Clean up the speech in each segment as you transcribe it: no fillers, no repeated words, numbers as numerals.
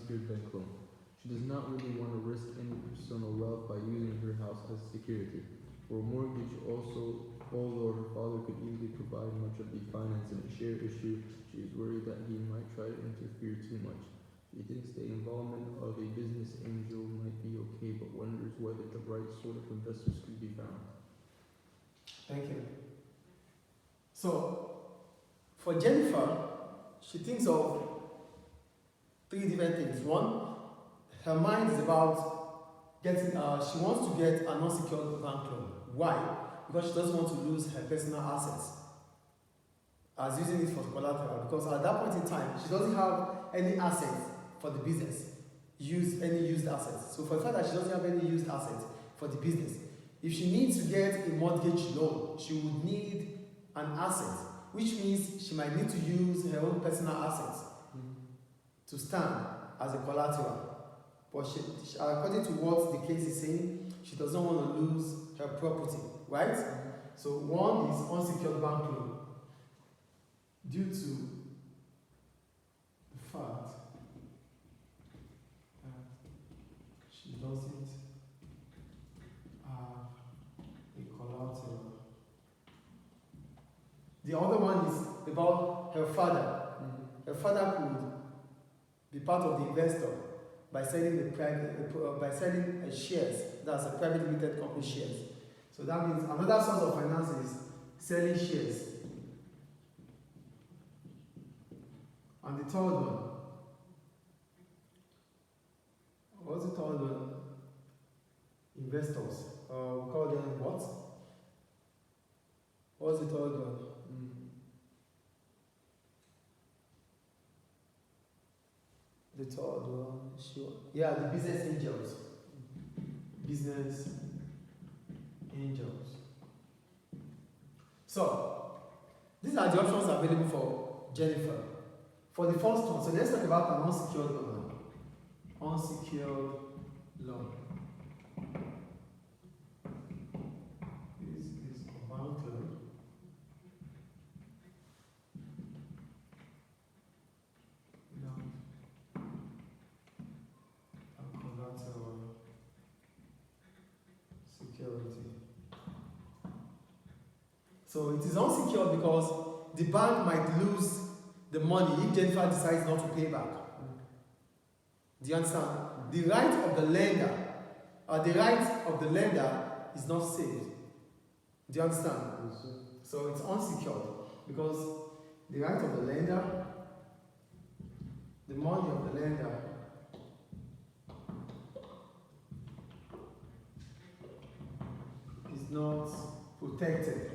unsecured bank loan. She does not really want to risk any personal wealth by using her house as security. For a mortgage, also, although her father could easily provide much of the finance in a share issue, she is worried that he might try to interfere too much. She thinks the involvement of a business angel might be okay, but wonders whether the right sort of investors could be found. Thank you. So, for Jennifer, she thinks of three different things. One, her mind is about getting, she wants to get an unsecured bank loan. Why? Because she doesn't want to lose her personal assets as using it for collateral. Because at that point in time, she doesn't have any assets for the business, any used assets. So for the fact that she doesn't have any used assets for the business, if she needs to get a mortgage loan, she would need an asset, which means she might need to use her own personal assets to stand as a collateral. But she, according to what the case is saying, she doesn't want to lose her property, right? So one is unsecured bank loan due to the fact that she doesn't have a collateral. The other one is about her father. Her father could be part of the investor by selling shares, that's a private limited company shares. So that means another source of finance is selling shares. And the third one, what's the third one? Investors. We call them what? What's the third one? The third one, sure. Yeah, the business angels. Business angels. So, these are the options available for Jennifer. For the first one, so let's talk about an unsecured loan. Unsecured loan. This is a bank loan. Security. So it is unsecured because the bank might lose the money if Jennifer decides not to pay back. Do you understand? The right of the lender, is not saved. Do you understand? Yes, so it's unsecured because the right of the lender, the money of the lender, is not protected.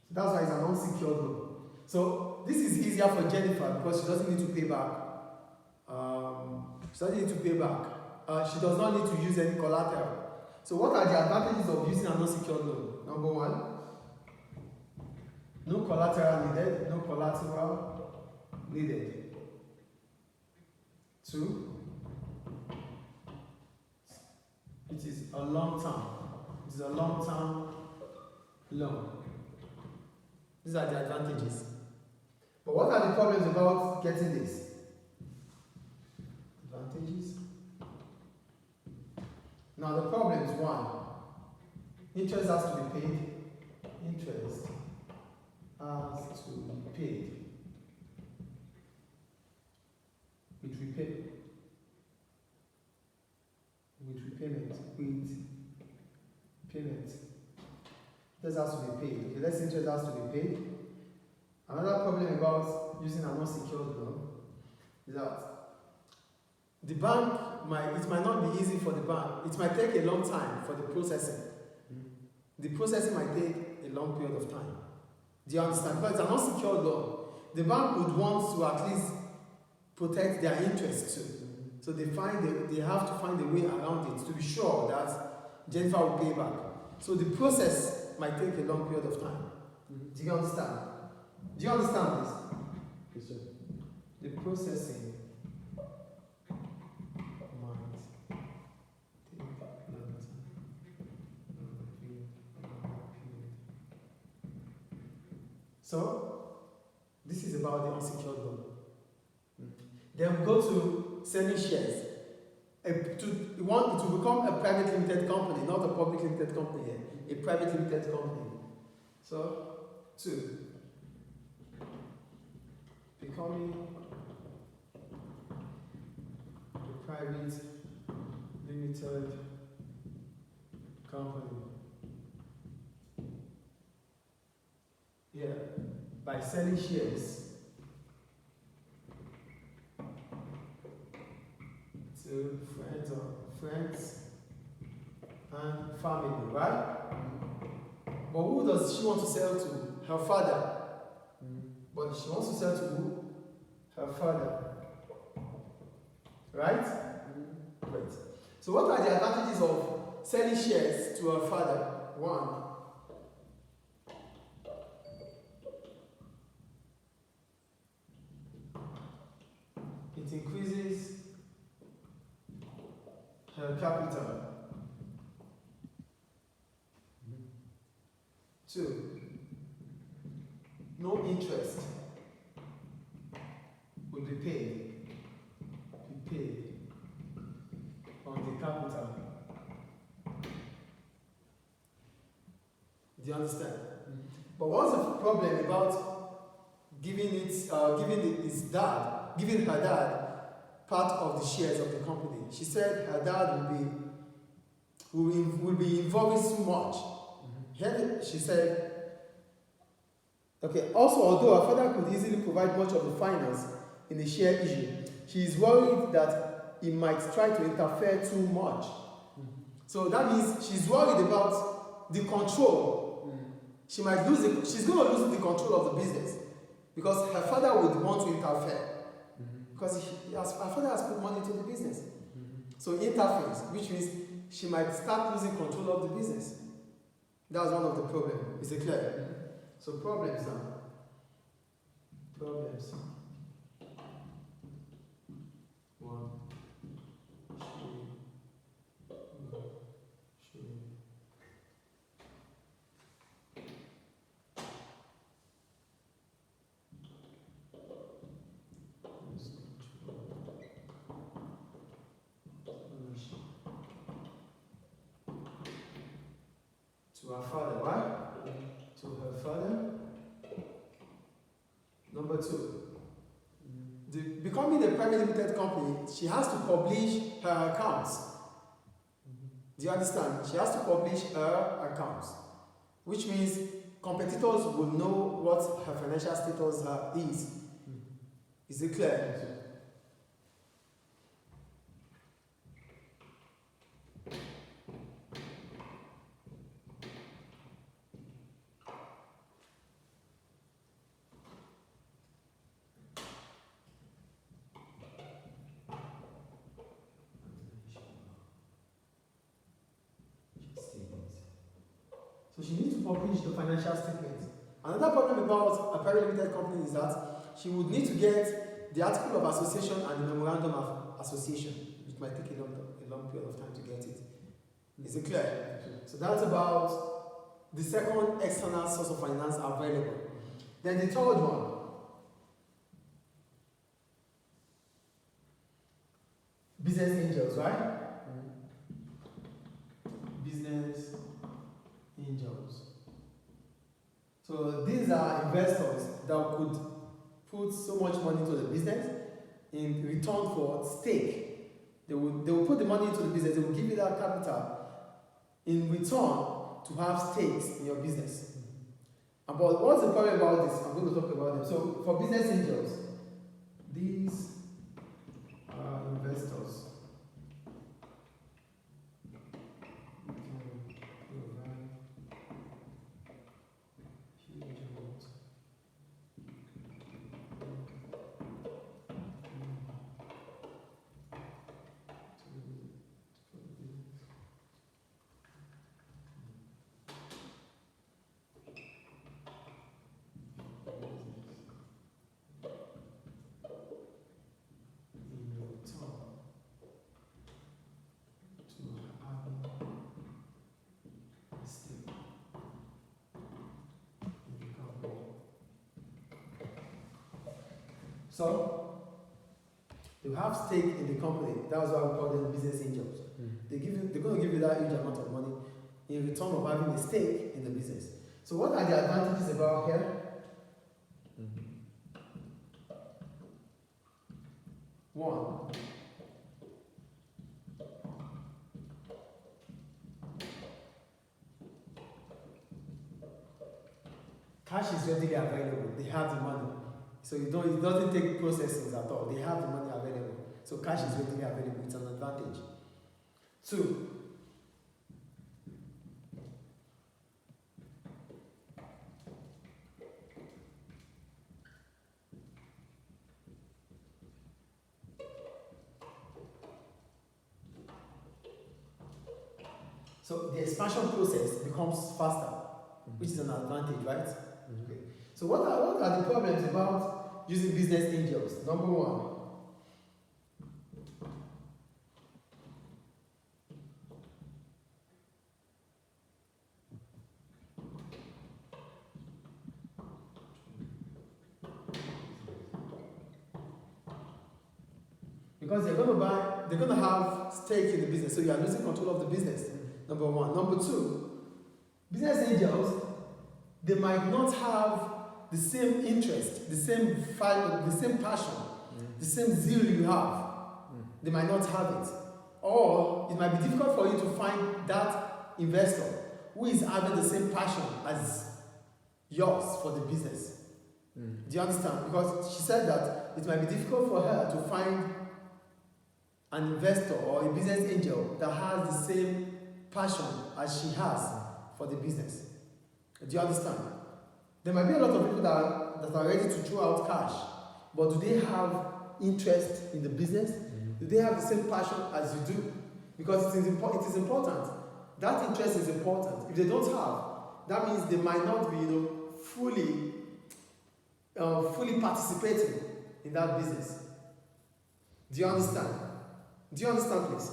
So that's why it's an unsecured loan. So this is easier for Jennifer because she doesn't need to pay back. She does not need to use any collateral. So what are the advantages of using an unsecured loan? Number one, no collateral needed. No collateral needed. Two, it is a long-term. It is a long-term loan. These are the advantages. But what are the problems about getting this? Advantages. Now the problem is one, interest has to be paid. Interest has to be paid. With repayment. Interest has to be paid. Okay, let's say interest has to be paid. Another problem about using an unsecured loan is that the bank it might not be easy for the bank. It might take a long time for the processing. The processing might take a long period of time. Do you understand? Because it's an unsecured loan. The bank would want to at least protect their interest too. So they have to find a way around it to be sure that Jennifer will pay back. So the process might take a long period of time. Do you understand? Do you understand this? Yes, sir. The processing might take a long time. So this is about the unsecured loan. Then we go to selling shares. It will become a private limited company, not a public limited company here. A private limited company. So, 2. Becoming a private limited company. Yeah, by selling shares to friends and family, right? But who does she want to sell to? Her father. But she wants to sell to who? Her father. Right? Great. So what are the advantages of selling shares to her father? 1. It increases her capital. 2. No interest will be paid on the capital. Do you understand? But what's the problem about giving her dad part of the shares of the company? She said her dad will be involving so much. Here she said, okay, also although her father could easily provide much of the finance in the share issue, she is worried that he might try to interfere too much. So that means she's worried about the control. She's going to lose the control of the business because her father would want to interfere because her father has put money into the business. So interference, which means she might start losing control of the business. That's one of the problems. Is it clear? So problems now. Problems. 1, 2, 3. To her father, right? To her father. Number 2. Becoming a private limited company, she has to publish her accounts. Do you understand? She has to publish her accounts, which means competitors will know what her financial status is. Is it clear? So she needs to publish the financial statements. Another problem about a private limited company is that she would need to get the article of association and the memorandum of association, which might take a long period of time to get it. Is it clear? So that's about the second external source of finance available. Then the third one. Business angels, right? Business angels. So these are investors that could put so much money into the business in return for stake. They will put the money into the business, they will give you that capital in return to have stakes in your business. But what's the problem about this? I'm going to talk about them. So for business angels, these are investors. So, They will have stake in the company. That's why we call them business angels. They're going to give you that huge amount of money in return of having a stake in the business. So what are the advantages about here? One, cash is readily available. They have the money. So it doesn't take processing at all. They have the money available. So cash is readily available. It's an advantage. Two, so the expansion process becomes faster, which is an advantage, right? Okay. So what are the problems about using business angels? Number one, because they're going to have stake in the business, so you are losing control of the business. Number one. Number two, business angels, they might not have the same interest, the same fire, the same passion, the same zeal you have. They might not have it. Or it might be difficult for you to find that investor who is having the same passion as yours for the business. Do you understand? Because she said that it might be difficult for her to find an investor or a business angel that has the same passion as she has for the business. Do you understand? There might be a lot of people that are ready to throw out cash, but do they have interest in the business? Do they have the same passion as you do? Because it is important. That interest is important. If they don't have, that means they might not be, fully participating in that business. Do you understand? Do you understand, please?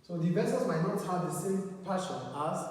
So the investors might not have the same passion as